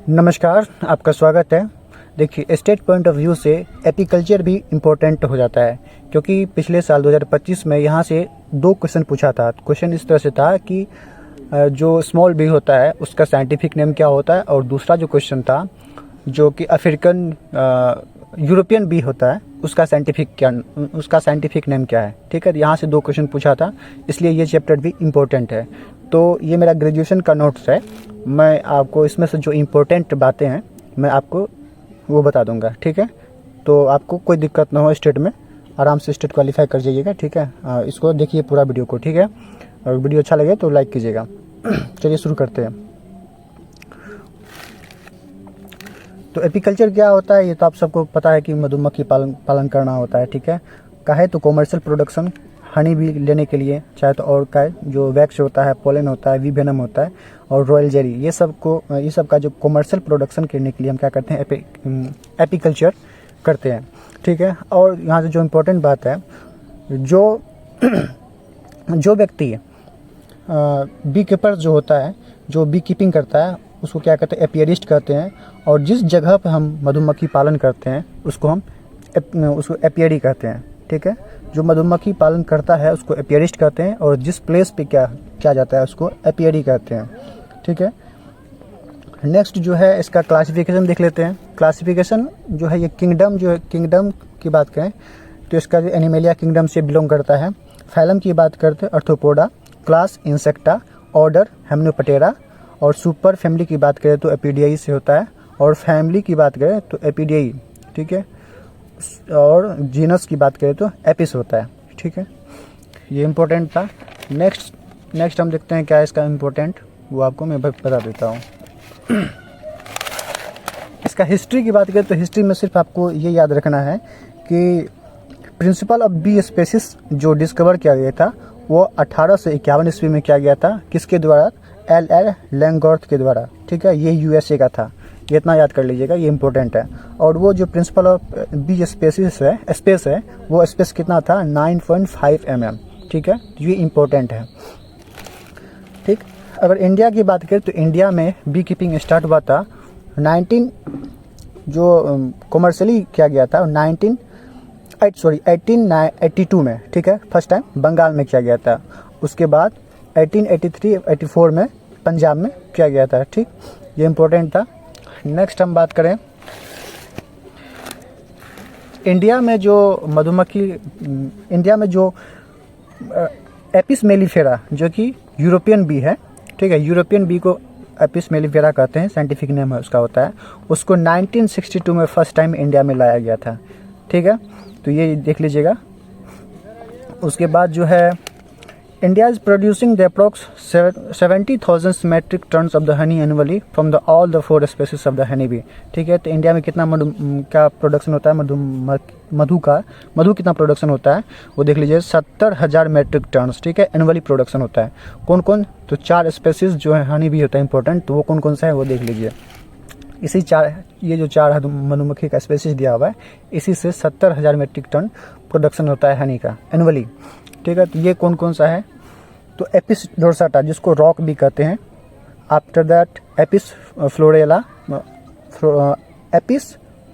नमस्कार, आपका स्वागत है। देखिए, स्टेट पॉइंट ऑफ व्यू से एपीकल्चर भी इम्पोर्टेंट हो जाता है, क्योंकि पिछले साल 2025 में यहाँ से 2 क्वेश्चन पूछा था। क्वेश्चन इस तरह से था कि जो स्मॉल बी होता है उसका साइंटिफिक नेम क्या होता है, और दूसरा जो क्वेश्चन था जो कि अफ्रीकन यूरोपियन बी होता है उसका साइंटिफिक नेम क्या है। ठीक है, यहाँ से 2 क्वेश्चन पूछा था, इसलिए ये चैप्टर भी इम्पोर्टेंट है। तो ये मेरा ग्रेजुएशन का नोट्स है, मैं आपको इसमें से जो इम्पोर्टेंट बातें हैं मैं आपको वो बता दूंगा। ठीक है, तो आपको कोई दिक्कत ना हो, स्टेट में आराम से स्टेट क्वालिफाई कर जाइएगा। ठीक है, इसको देखिए पूरा वीडियो को। ठीक है, और वीडियो अच्छा लगे तो लाइक कीजिएगा। चलिए शुरू करते हैं। तो एपीकल्चर क्या होता है ये तो आप सबको पता है कि मधुमक्खी पालन करना होता है। ठीक है, काहे तो कॉमर्शियल प्रोडक्शन हनी भी लेने के लिए, चाहे तो और का जो वैक्स होता है, पोलन होता है, वी वेनम होता है और रॉयल जेली, ये सब का जो कॉमर्शियल प्रोडक्शन करने के लिए हम क्या करते हैं, एपीकल्चर करते हैं। ठीक है, और यहाँ से जो इम्पोर्टेंट बात है, जो व्यक्ति बी कीपर जो होता है, जो बी कीपिंग करता है, उसको क्या कहते हैं, एपियरिस्ट कहते हैं। और जिस जगह पर हम मधुमक्खी पालन करते हैं उसको एपियरी कहते हैं। ठीक है, जो मधुमक्खी पालन करता है उसको एपियरिस्ट कहते हैं, और जिस प्लेस पे क्या जाता है उसको एपियरी कहते हैं। ठीक है, नेक्स्ट जो है इसका क्लासिफिकेशन देख लेते हैं। क्लासिफिकेशन जो है ये किंगडम की बात करें तो इसका जो एनिमेलिया किंगडम से बिलोंग करता है। फैलम की बात करते हैं अर्थोपोडा, क्लास इंसेक्टा, ऑर्डर हेमनोपटेरा, और सुपर फैमिली की बात करें तो एपीडियाई से होता है, और फैमिली की बात करें तो एपीडियाई। ठीक है, और जीनस की बात करें तो एपिस होता है। ठीक है, ये इम्पोर्टेंट था। नेक्स्ट हम देखते हैं क्या है इसका इम्पोर्टेंट, वो आपको मैं बता देता हूँ। इसका हिस्ट्री की बात करें तो हिस्ट्री में सिर्फ आपको ये याद रखना है कि प्रिंसिपल ऑफ बी स्पेसिस जो डिस्कवर किया गया था वो 1851 ईस्वी में किया गया था। किसके द्वारा? एल लैंगॉर्थ के द्वारा। ठीक है, ये यूएसए का था, ये इतना याद कर लीजिएगा, ये इंपॉर्टेंट है। और वो जो प्रिंसिपल ऑफ बी स्पेस है वो स्पेस कितना था? 9.5 mm। ठीक है, ये इम्पोर्टेंट है। ठीक, अगर इंडिया की बात करें तो इंडिया में बी कीपिंग स्टार्ट हुआ था 19 जो कॉमर्शियली किया गया था 1882 में। ठीक है, फर्स्ट टाइम बंगाल में किया गया था, उसके बाद 1883-84 में पंजाब में किया गया था। ठीक, ये इम्पोर्टेंट था। नेक्स्ट हम बात करें इंडिया में जो एपिस मेलिफेरा जो कि यूरोपियन बी है। ठीक है, यूरोपियन बी को एपिस मेलिफेरा कहते हैं, साइंटिफिक नेम है उसका होता है। उसको 1962 में फर्स्ट टाइम इंडिया में लाया गया था। ठीक है, तो ये देख लीजिएगा। उसके बाद जो है India is producing the approx 70,000 metric tons of the honey annually from the all the 4 species of the honey bee. ठीक है, तो इंडिया में कितना का प्रोडक्शन होता है, मधु कितना प्रोडक्शन होता है वो देख लीजिए, 70,000 मेट्रिक टन्स। ठीक है, एनुअली प्रोडक्शन होता है। कौन कौन? तो 4 स्पेसीज जो है हनी बी होता है इंपॉर्टेंट, तो वो कौन कौन सा है वो देख लीजिए। ये जो 4 मधुमक्खी का स्पेसीज दिया हुआ है, इसी से 70,000 मेट्रिक टन प्रोडक्शन होता है हनी का एनुअली। ठीक है, तो ये कौन कौन सा है? तो एपिस डोर्साटा जिसको रॉक भी कहते हैं, आफ्टर दैट एपिस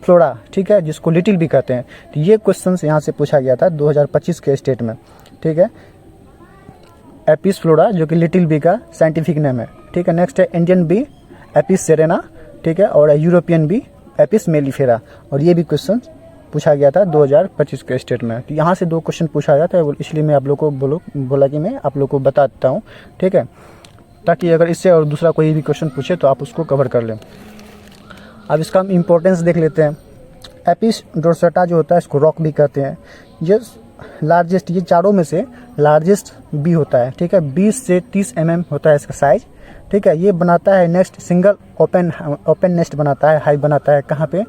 फ्लोरा। ठीक है, जिसको लिटिल भी कहते हैं। तो ये क्वेश्चन यहाँ से पूछा गया था 2025 के स्टेट में। ठीक है, एपिस फ्लोरा जो कि लिटिल बी का साइंटिफिक नेम है। ठीक है, नेक्स्ट है इंडियन बी एपिस सेरेना। ठीक है, और यूरोपियन बी एपिस मेलिफेरा, और ये भी क्वेश्चन पूछा गया था 2025 के स्टेट में। तो यहाँ से 2 क्वेश्चन पूछा गया था, इसलिए मैं आप लोग को बोला कि मैं आप लोग को बता देता हूँ। ठीक है, ताकि अगर इससे और दूसरा कोई भी क्वेश्चन पूछे तो आप उसको कवर कर लें। अब इसका हम इम्पोर्टेंस देख लेते हैं। एपिस डोर्साटा जो होता है इसको रॉक भी कहते हैं। ये लार्जेस्ट, ये चारों में से लार्जेस्ट बी होता है। ठीक है, 20 से 30 mm होता है इसका साइज। ठीक है, ये बनाता है नेक्स्ट सिंगल ओपन नेस्ट बनाता है, हाई बनाता है। कहाँ पे?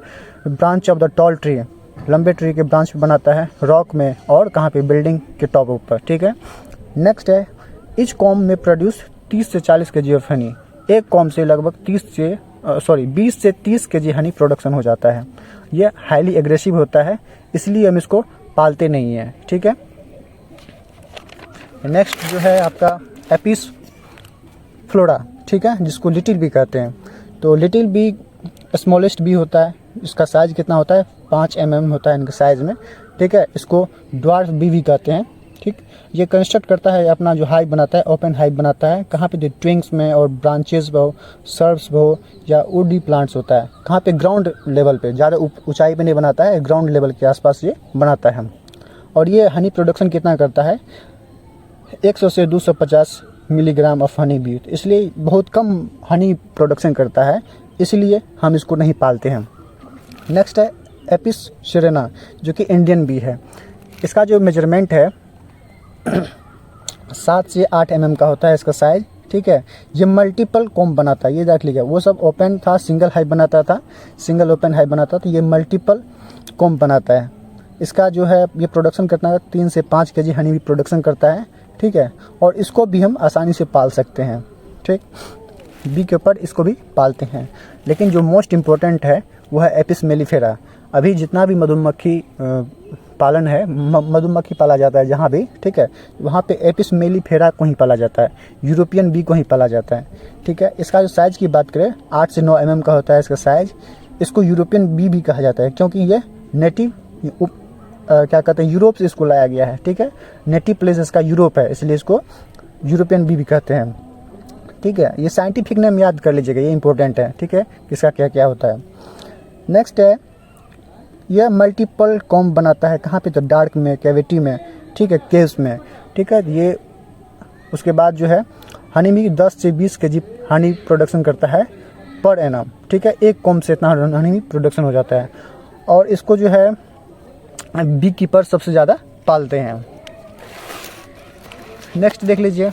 Branch of the tall tree, लंबे ट्री के ब्रांच पे बनाता है, रॉक में, और कहाँ पे? बिल्डिंग के टॉप ऊपर। ठीक है, नेक्स्ट है इच कॉम में प्रोड्यूस 30 से 40 kg ऑफ हनी। एक कॉम से लगभग 20 से 30 kg हनी प्रोडक्शन हो जाता है। ये हाईली एग्रेसिव होता है, इसलिए हम इसको पालते नहीं हैं। ठीक है, नेक्स्ट जो है आपका एपिस फ्लोरा, ठीक है, जिसको लिटिल बी कहते हैं। तो लिटिल बी स्मॉलेस्ट भी होता है, इसका साइज़ कितना होता है 5 mm होता है इनके साइज़ में, ठीक है। इसको ड्वार्फ बी भी कहते हैं, ठीक। ये कंस्ट्रक्ट करता है अपना जो हाइव बनाता है, ओपन हाइव बनाता है कहाँ पे, ट्विंग्स में और ब्रांचेस हो, सर्व्स हो या वुडी प्लांट्स होता है, कहाँ पे ग्राउंड लेवल पे, ज़्यादा ऊंचाई पे नहीं बनाता है, ग्राउंड लेवल के आसपास ये बनाता है। और ये हनी प्रोडक्शन कितना करता है 100 से 250 मिलीग्राम ऑफ हनी बी, इसलिए बहुत कम हनी प्रोडक्शन करता है, इसलिए हम इसको नहीं पालते हैं। नेक्स्ट है एपिस सिरेना जो कि इंडियन बी है। इसका जो मेजरमेंट है 7 से 8 mm का होता है इसका साइज, ठीक है। ये मल्टीपल कॉम्ब बनाता है, ये देख लीजिए, वो सब ओपन था, सिंगल हाइव बनाता था, सिंगल ओपन हाइव बनाता था, ये मल्टीपल कॉम्ब बनाता है। इसका जो है ये प्रोडक्शन करता है 3 से 5 kg हनी भी प्रोडक्शन करता है, ठीक है। और इसको भी हम आसानी से पाल सकते हैं, ठीक। बी के ऊपर इसको भी पालते हैं। लेकिन जो मोस्ट इम्पोर्टेंट है वो है एपिस मेलिफेरा। अभी जितना भी मधुमक्खी पालन है, मधुमक्खी पाला जाता है जहाँ भी, ठीक है, वहाँ पे एपिस मेलिफेरा को ही पाला जाता है, यूरोपियन बी को ही पाला जाता है, ठीक है। इसका जो साइज़ की बात करें 8 से 9 mm का होता है इसका साइज़। इसको यूरोपियन बी भी कहा जाता है क्योंकि ये नेटिव क्या कहते हैं यूरोप से इसको लाया गया है, ठीक है। नेटिव प्लेस इसका यूरोप है, इसलिए इसको यूरोपियन बी भी कहते हैं, ठीक है। ये साइंटिफिक नेम याद कर लीजिएगा, ये इंपॉर्टेंट है, ठीक है, इसका क्या क्या होता है। नेक्स्ट है यह मल्टीपल कॉम्ब बनाता है, कहाँ पे, तो डार्क में, कैविटी में, ठीक है, केव्स में, ठीक है। ये उसके बाद जो है हनी भी 10 से 20 kg हनी प्रोडक्शन करता है पर एनम, ठीक है। एक कॉम्ब से इतना हनी प्रोडक्शन हो जाता है। और इसको जो है बी कीपर सबसे ज़्यादा पालते हैं। नेक्स्ट देख लीजिए,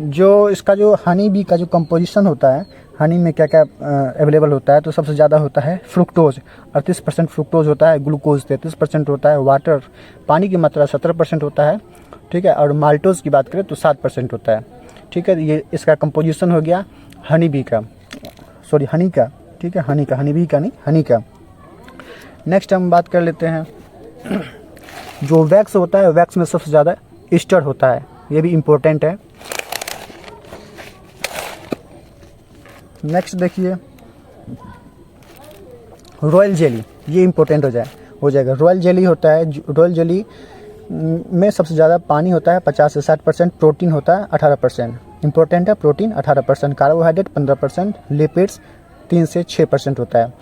जो इसका जो हनी बी का जो कंपोजिशन होता है, हनी में क्या क्या अवेलेबल होता है, तो सबसे ज़्यादा होता है फ्रुक्टोज, 38% फ्रुक्टोज होता है, ग्लूकोज 33% होता है, वाटर पानी की मात्रा 17% होता है, ठीक है। और माल्टोज की बात करें तो 7% होता है, ठीक है। ये इसका कंपोजिशन हो गया हनी बी का, सॉरी हनी का, ठीक है, हनी का, हनी बी का नहीं, हनी का। नेक्स्ट हम बात कर लेते हैं जो वैक्स होता है, वैक्स में सबसे ज़्यादा ईस्टर होता है, ये भी इम्पोर्टेंट है। नेक्स्ट देखिए रॉयल जेली, ये इम्पोर्टेंट हो जाएगा। रॉयल जेली होता है, रॉयल जेली में सबसे ज़्यादा पानी होता है 50 से 60%, प्रोटीन होता है 18%, इंपॉर्टेंट है प्रोटीन 18%, कार्बोहाइड्रेट 15%, लिपिड्स 3 से 6% होता है,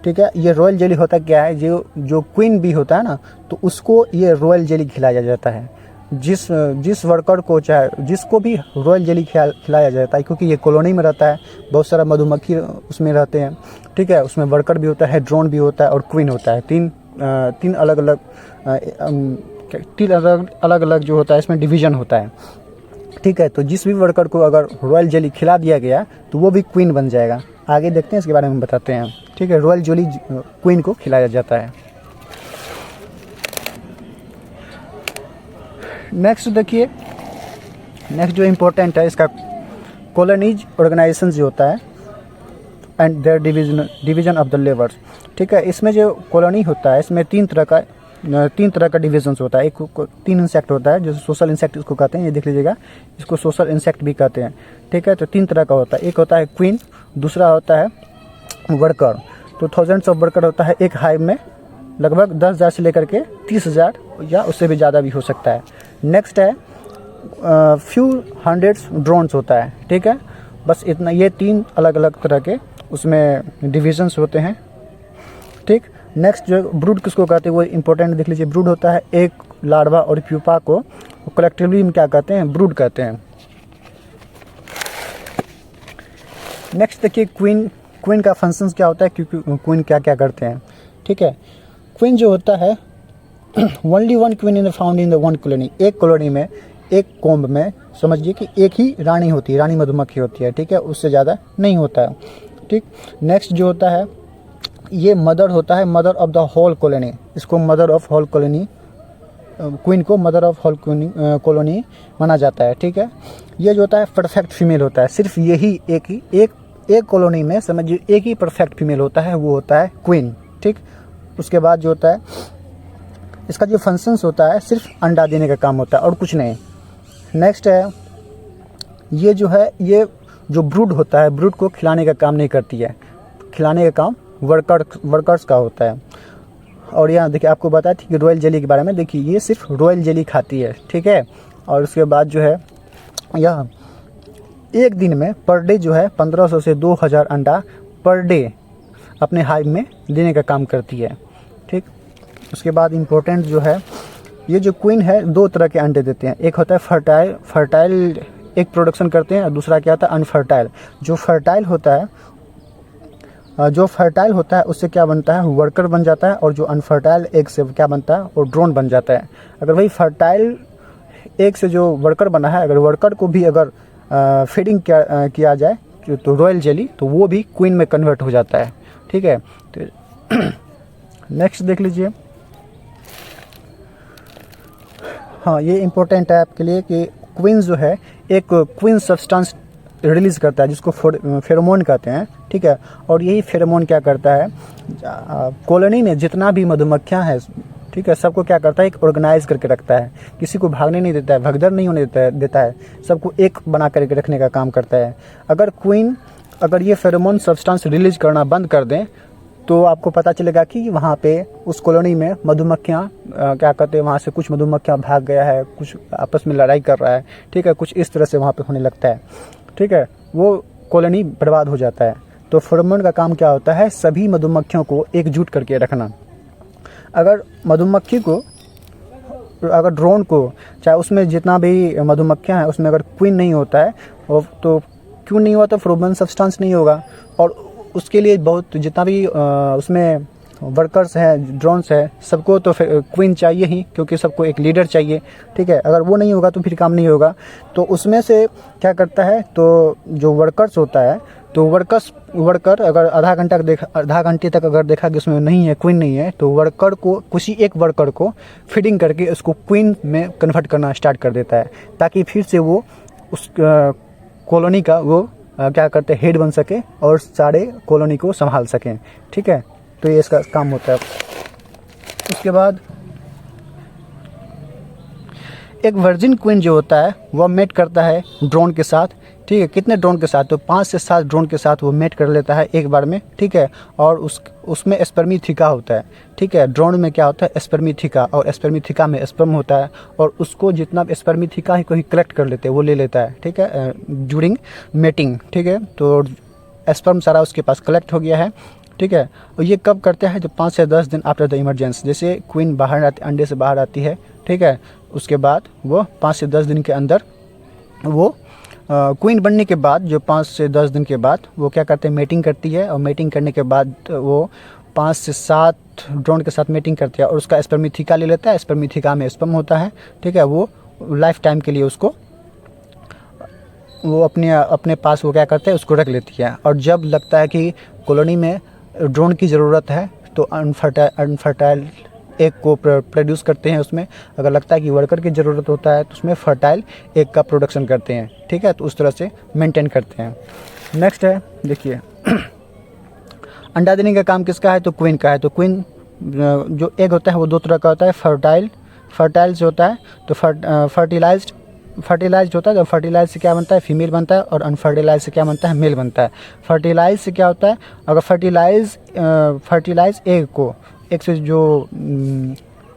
ठीक है। ये रॉयल जेली होता क्या है, जो क्वीन बी होता है ना, तो उसको ये रॉयल जेली खिलाया जाता है। जिस वर्कर को, चाहे जिसको भी रॉयल जेली खिलाया जाता है, क्योंकि ये कॉलोनी में रहता है, बहुत सारा मधुमक्खी उसमें रहते हैं, ठीक है। उसमें वर्कर भी होता है, ड्रोन भी होता है और क्वीन होता है। तीन अलग अलग जो होता है इसमें डिवीज़न होता है, ठीक है। तो जिस भी वर्कर को अगर रॉयल जेली खिला दिया गया तो वो भी क्वीन बन जाएगा। आगे देखते हैं, इसके बारे में बताते हैं, ठीक है। रॉयल जेली क्वीन को खिलाया जाता है। नेक्स्ट देखिए, नेक्स्ट जो इम्पोर्टेंट है इसका कॉलोनीज ऑर्गेनाइजेशन जो होता है and their division of the labours, ठीक है। इसमें जो कॉलोनी होता है इसमें तीन तरह का डिविजन्स होता है। एक 3 इंसेक्ट होता है, जो सोशल इंसेक्ट इसको कहते हैं, ये देख लीजिएगा, इसको सोशल इंसेक्ट भी कहते हैं, ठीक है। तो 3 तरह का होता है, एक होता है क्वीन, दूसरा होता है वर्कर। तो थाउजेंड्स ऑफ वर्कर होता है एक हाइव में, लगभग 10,000 से लेकर के 30,000 या उससे भी ज़्यादा भी हो सकता है। नेक्स्ट है फ्यू हंड्रेड्स ड्रोन्स होता है, ठीक है। बस इतना, ये 3 अलग अलग तरह के उसमें डिविजन्स होते हैं, ठीक। नेक्स्ट जो ब्रूड किसको कहते हैं वो इंपॉर्टेंट देख लीजिए। ब्रूड होता है एक लार्वा और प्यूपा को कलेक्टिवली हम क्या कहते हैं, ब्रूड कहते हैं। नेक्स्ट देखिए क्वीन का फंक्शंस क्या होता है, क्योंकि क्वीन क्या क्या करते हैं, ठीक है। क्वीन जो होता है only one queen in found in the one colony, एक कॉलोनी में, एक कॉम्ब में समझिए कि एक ही रानी होती है, रानी मधुमक्खी होती है, ठीक है, उससे ज़्यादा नहीं होता है, ठीक। नेक्स्ट जो होता है ये मदर होता है, mother of the whole colony, इसको mother of whole colony, queen को मदर ऑफ होल कॉलोनी माना जाता है, ठीक है। ये जो होता है परफेक्ट फीमेल होता है, सिर्फ यही एक कॉलोनी में समझिए एक ही परफेक्ट फीमेल होता है, वो होता है क्वीन, ठीक। उसके बाद जो होता है इसका जो फंक्शंस होता है सिर्फ अंडा देने का काम होता है और कुछ नहीं। नेक्स्ट है ये जो ब्रूड होता है, ब्रूड को खिलाने का काम नहीं करती है, खिलाने का काम वर्कर्स का होता है। और यहाँ देखिए आपको बताया थी कि रॉयल जेली के बारे में, देखिए ये सिर्फ रॉयल जेली खाती है, ठीक है। और उसके बाद जो है यह एक दिन में पर डे जो है 1500 से 2000 अंडा पर डे अपने हाइव में देने का काम करती है, ठीक। उसके बाद इम्पोर्टेंट जो है, ये जो क्वीन है 2 तरह के अंडे देते हैं, एक होता है फर्टाइल एक प्रोडक्शन करते हैं और दूसरा क्या होता है अनफर्टाइल। जो फर्टाइल होता है उससे क्या बनता है, वर्कर बन जाता है, और जो अनफर्टाइल एग से क्या बनता है, वो ड्रोन बन जाता है। अगर वही फर्टाइल एग से जो वर्कर बना है, अगर वर्कर को भी अगर फीडिंग किया जाए तो रॉयल जेली, तो वो भी क्वीन में कन्वर्ट हो जाता है, ठीक है। तो नेक्स्ट देख लीजिए। हाँ, ये इम्पोर्टेंट है आपके लिए कि क्वीन जो है एक क्वीन सब्सटेंस रिलीज़ करता है जिसको फेरोमोन कहते हैं, ठीक है। और यही फेरोमोन क्या करता है, कॉलोनी में जितना भी मधुमक्खियाँ हैं, ठीक है, सबको क्या करता है, एक ऑर्गेनाइज करके रखता है, किसी को भागने नहीं देता है, भगदड़ नहीं होने देता है, सबको एक बना करके रखने का काम करता है। अगर क्वीन ये फेरोमोन सब्सटेंस रिलीज करना बंद कर दें तो आपको पता चलेगा कि वहाँ पे उस कॉलोनी में मधुमक्खियाँ क्या करते हैं, वहाँ से कुछ मधुमक्खियाँ भाग गया है, कुछ आपस में लड़ाई कर रहा है, ठीक है, कुछ इस तरह से वहाँ पे होने लगता है, ठीक है, वो कॉलोनी बर्बाद हो जाता है। तो फेरोमोन का काम क्या होता है, सभी मधुमक्खियों को एकजुट करके रखना। अगर मधुमक्खी को, अगर ड्रोन को, चाहे उसमें जितना भी मधुमक्खियाँ हैं उसमें अगर क्वीन नहीं होता है, तो क्यों नहीं हुआ, तो फेरोमोन सब्सटेंस नहीं होगा। और उसके लिए बहुत जितना भी उसमें वर्कर्स हैं, ड्रोन्स हैं, सबको तो क्वीन चाहिए ही, क्योंकि सबको एक लीडर चाहिए, ठीक है। अगर वो नहीं होगा तो फिर काम नहीं होगा। तो उसमें से क्या करता है, तो जो वर्कर्स होता है, तो वर्कर अगर आधा घंटे तक अगर देखा कि उसमें नहीं है, क्वीन नहीं है, तो वर्कर को, किसी एक वर्कर को फीडिंग करके उसको क्वीन में कन्वर्ट करना स्टार्ट कर देता है, ताकि फिर से वो उस कॉलोनी का वो क्या करते हैं, हेड बन सके और सारे कॉलोनी को संभाल सकें, ठीक है। तो ये इसका काम होता है। उसके बाद एक वर्जिन क्वीन जो होता है वह मेट करता है ड्रोन के साथ, ठीक है। कितने ड्रोन के साथ, तो 5 से 7 ड्रोन के साथ वो मेट कर लेता है एक बार में, ठीक है। और उसमें स्पर्मीथिका होता है, ठीक है। ड्रोन में क्या होता है, स्पर्मीथिका, और स्पर्मीथिका में स्पर्म होता है, और उसको जितना स्पर्मीथिका ही कोई कलेक्ट कर लेते हैं वो ले लेता है, ठीक है, ड्यूरिंग मेटिंग, ठीक है। तो स्पर्म सारा उसके पास कलेक्ट हो गया है, ठीक है। और ये कब करते हैं, जब 5 से 10 दिन आफ्टर द इमरजेंसी, जैसे क्वीन बाहर आती, अंडे से बाहर आती है, ठीक है, उसके बाद वो 5 से 10 दिन के अंदर वो क्वीन बनने के बाद, जो 5 से 10 दिन के बाद वो क्या करते हैं, मेटिंग करती है। और मेटिंग करने के बाद वो 5 से 7 ड्रोन के साथ मेटिंग करती है और उसका स्पर्मीथिका ले लेता है। स्पर्मीथिका में स्पर्म होता है, ठीक है। वो लाइफ टाइम के लिए उसको वो अपने पास वो क्या करते हैं, उसको रख लेती है। और जब लगता है कि कॉलोनी में ड्रोन की ज़रूरत है तो अनफर्टाइल एग को प्रोड्यूस करते हैं उसमें। अगर लगता है कि वर्कर की ज़रूरत होता है तो उसमें फर्टाइल एग का प्रोडक्शन करते हैं, ठीक है। तो उस तरह से मेंटेन करते हैं। नेक्स्ट है, देखिए अंडा देने का काम किसका है, तो क्वीन का है। तो क्वीन जो एग होता है वो 2 तरह का होता है, फर्टाइल से होता है, तो फर्टिलाइज्ड होता है। जब फर्टिलाइज से क्या बनता है, फीमेल बनता है, और अनफर्टिलाइज से क्या बनता है, मेल बनता है। फर्टिलाइज से क्या होता है, अगर फर्टिलाइज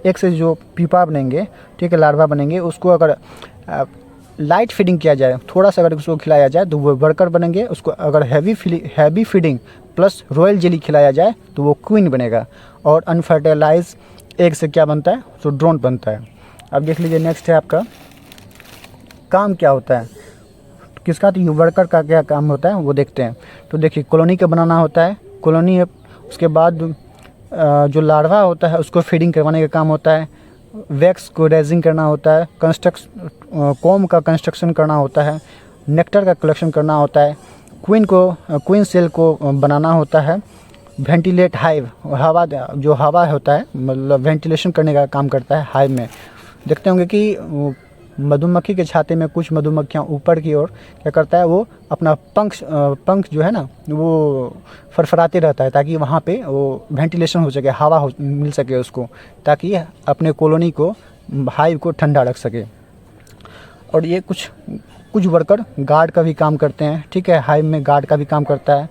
एग से जो पीपा बनेंगे, ठीक है, लार्वा बनेंगे, उसको अगर लाइट फीडिंग किया जाए, थोड़ा सा अगर उसको खिलाया जाए तो वो वर्कर बनेंगे। उसको अगर heavy feeding plus royal jelly खिलाया जाए तो वो क्वीन बनेगा। और अनफर्टिलाइज एग से क्या बनता है, तो ड्रोन बनता है। अब देख लीजिए नेक्स्ट है आपका काम क्या होता है, किसका, तो वर्कर का क्या काम होता है वो देखते हैं। तो देखिए कॉलोनी का बनाना होता है, कॉलोनी, उसके बाद जो लार्वा होता है उसको फीडिंग करवाने का काम होता है, वैक्स को रेजिंग करना होता है, कॉम का कंस्ट्रक्शन करना होता है, नेक्टर का कलेक्शन करना होता है, क्वीन सेल को बनाना होता है, वेंटिलेट हाइव, हवा होता है, मतलब वेंटिलेशन करने का काम करता है हाइव में। देखते होंगे कि मधुमक्खी के छाते में कुछ मधुमक्खियाँ ऊपर की ओर क्या करता है, वो अपना पंख जो है ना वो फरफराते रहता है, ताकि वहाँ पे वो वेंटिलेशन हो सके, हवा मिल सके उसको, ताकि अपने कॉलोनी को, हाइव को ठंडा रख सके। और ये कुछ वर्कर गार्ड का भी काम करते हैं, ठीक है, हाइव में गार्ड का भी काम करता है।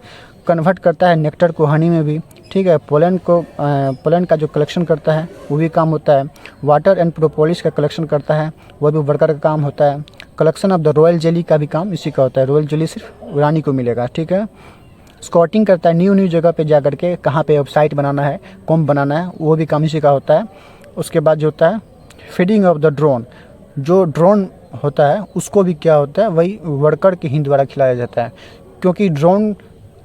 कन्वर्ट करता है नेक्टर को हनी में भी, ठीक है। पोलन का जो कलेक्शन करता है वो भी काम होता है। वाटर एंड प्रोपोलिस का कलेक्शन करता है, वह भी वर्कर का काम होता है। Collection of the royal jelly का भी काम इसी का होता है। रॉयल जेली सिर्फ रानी को मिलेगा, ठीक है। स्कॉटिंग करता है, न्यू जगह पे जा करके कहाँ पे वेबसाइट बनाना है, कॉम्ब बनाना है, वो भी काम इसी का होता है। उसके बाद जो होता है फीडिंग ऑफ द ड्रोन, जो ड्रोन होता है उसको भी क्या होता है, वही वर्कर के ही द्वारा खिलाया जाता है, क्योंकि ड्रोन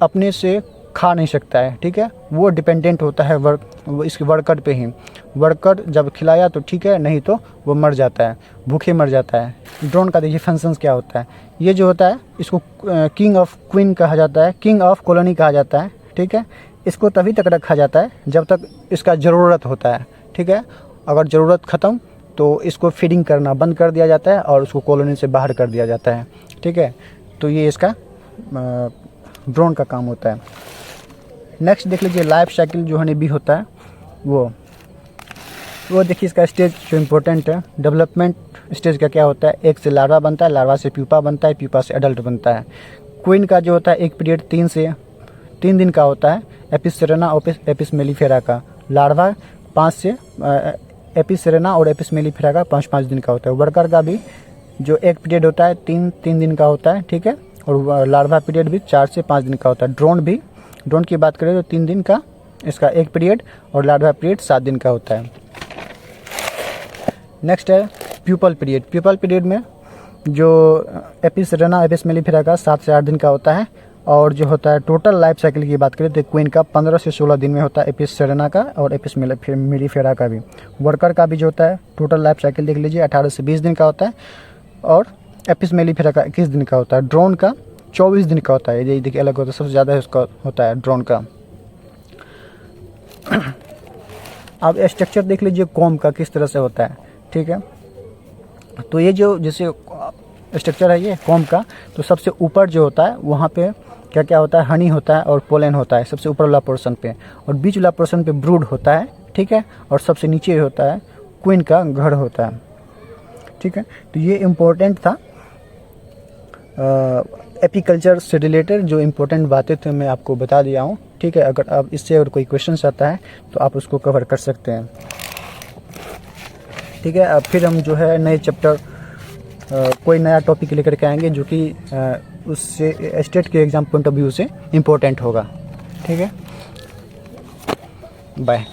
अपने से खा नहीं सकता है, ठीक है। वो डिपेंडेंट होता है इसके वर्कर पे ही। वर्कर जब खिलाया तो ठीक है, नहीं तो वो मर जाता है, भूखे मर जाता है। ड्रोन का देखिए फंक्शंस क्या होता है। ये जो होता है इसको किंग ऑफ क्वीन कहा जाता है, किंग ऑफ कॉलोनी कहा जाता है, ठीक है। इसको तभी तक रखा जाता है जब तक इसका ज़रूरत होता है, ठीक है। अगर ज़रूरत ख़त्म तो इसको फीडिंग करना बंद कर दिया जाता है और उसको कॉलोनी से बाहर कर दिया जाता है, ठीक है। तो ये इसका ड्रोन का काम होता है। नेक्स्ट देख लीजिए लाइफ साइकिल जो हनी बी होता है वो देखिए इसका स्टेज जो इम्पोर्टेंट है। डेवलपमेंट स्टेज का क्या होता है, एक से लार्वा बनता है, लार्वा से प्यूपा बनता है, प्यूपा से एडल्ट बनता है। क्वीन का जो होता है एक पीरियड 3 दिन का होता है, एपिस सेरेना और एपिस मेलिफेरा का। लार्वा 5 से एपिस सेरेना और एपिस मेलिफेरा का 5 दिन का होता है। वर्कर का भी जो एक पीरियड होता है 3 दिन का होता है, ठीक है। और लार्वा पीरियड भी 4 से 5 दिन का होता है। ड्रोन की बात करें तो 3 दिन का इसका एक पीरियड और लार्वा पीरियड 7 दिन का होता है। नेक्स्ट है प्यूपल पीरियड। प्यूपल पीरियड में जो एपिस सेरेना एपिस मेलिफेरा का 7 से 8 दिन का होता है। और जो होता है टोटल लाइफ साइकिल की बात करें तो क्वीन का 15 से 16 दिन में होता है, एपिस सेरेना का और एपिस मेलिफेरा का भी। वर्कर का भी जो होता है टोटल लाइफ साइकिल देख लीजिए 18 से 20 दिन का होता है और एपिस मेलिफेरा का 21 दिन का होता है। ड्रोन का 24 दिन का होता है, ये देखिए अलग होता है, सबसे ज़्यादा उसका होता है ड्रोन का। अब स्ट्रक्चर देख लीजिए कॉम्ब का किस तरह से होता है, ठीक है। तो ये जो जैसे स्ट्रक्चर है ये कॉम्ब का, तो सबसे ऊपर जो होता है वहाँ पे क्या क्या होता है, हनी होता है और पोलन होता है सबसे ऊपर वाला पोर्शन पे, और बीच वाला पोर्शन पे ब्रूड होता है, ठीक है। और सबसे नीचे होता है क्वीन का घर होता है, ठीक है। तो ये इम्पोर्टेंट था एपीकल्चर से रिलेटेड जो इम्पोर्टेंट बातें थे मैं आपको बता दिया हूँ, ठीक है। अगर आप इससे अगर कोई क्वेश्चन आता है तो आप उसको कवर कर सकते हैं, ठीक है। अब फिर हम जो है नए चैप्टर कोई नया टॉपिक लेकर के आएंगे जो कि उससे स्टेट के एग्ज़ाम पॉइंट ऑफ व्यू से इम्पोर्टेंट होगा, ठीक है। बाय।